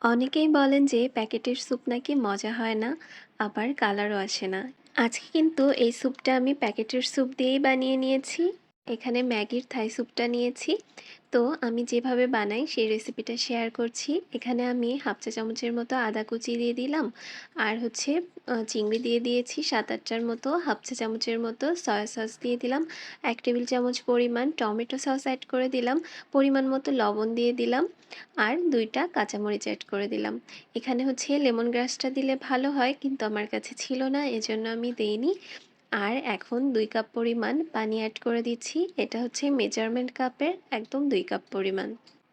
অনেকেই বলেন যে প্যাকেটের স্যুপ নাকি মজা হয় না, আবার কালারও আসে না। আজকে কিন্তু এই স্যুপটা আমি প্যাকেটের স্যুপ দিয়েই বানিয়ে নিয়েছি। এখানে ম্যাগির থাই স্যুপটা নিয়েছি। তো আমি যেভাবে বানাই সেই রেসিপিটা শেয়ার করছি। এখানে আমি হাফ চা চামচের মতো আদা কুচি দিয়ে দিলাম, আর হচ্ছে চিংড়ি দিয়ে দিয়েছি 7-8টার মতো, হাফ চা চামচের মতো সয়া সস দিয়ে দিলাম, 1 টেবিল চামচ পরিমাণ টমেটো সস অ্যাড করে দিলাম, পরিমাণ মতো লবণ দিয়ে দিলাম, আর 2টা কাঁচামরিচ অ্যাড করে দিলাম। এখানে হচ্ছে লেমন গ্রাসটা দিলে ভালো হয়, কিন্তু আমার কাছে ছিল না, এজন্য আমি দেইনি। আর এখন 2 কাপ পরিমাণ পানি অ্যাড করে দিচ্ছি। এটা হচ্ছে মেজারমেন্ট কাপের একদম 2 কাপ পরিমাণ।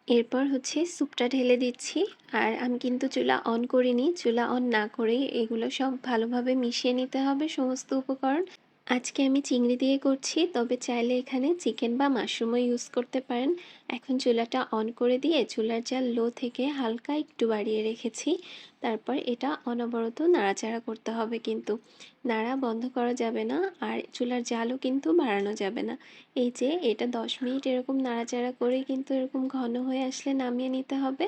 এরপর হচ্ছে স্যুপটা ঢেলে দিচ্ছি। আর আমি কিন্তু চুলা অন করিনি, চুলা অন না করেই এগুলো সব ভালোভাবে মিশিয়ে নিতে হবে সমস্ত উপকরণ। আজকে আমি চিংড়ি দিয়ে করছি, তবে চাইলে এখানে চিকেন বা মাশরুমও ইউজ করতে পারেন। এখন চুলাটা অন করে দিয়ে চুলার জাল লো থেকে হালকা একটু বাড়িয়ে রেখেছি। তারপর এটা অনবরত নাড়াচাড়া করতে হবে, কিন্তু নাড়া বন্ধ করা যাবে না, আর চুলার জালও কিন্তু বাড়ানো যাবে না। এই যে এটা 10 মিনিট এরকম নাড়াচাড়া করে কিন্তু এরকম ঘন হয়ে আসলে নামিয়ে নিতে হবে।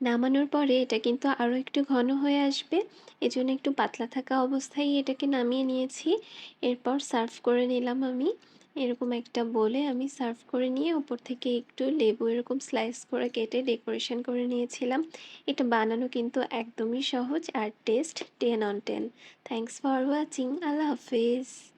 নামানোর পরে এটা কিন্তু আরও একটু ঘন হয়ে আসবে, এজন্য একটু পাতলা থাকা অবস্থায় এটাকে নামিয়ে নিয়েছি। এরপর সার্ভ করে নিলাম আমি। এরকম একটা বোলে আমি সার্ভ করে নিয়ে উপর থেকে একটু লেবু এরকম স্লাইস করে কেটে ডেকোরেশন করে নিয়েছিলাম। এটা বানানো কিন্তু একদমই সহজ, আর test 10 on 10। Thanks for watching. আল্লাহ হাফেজ।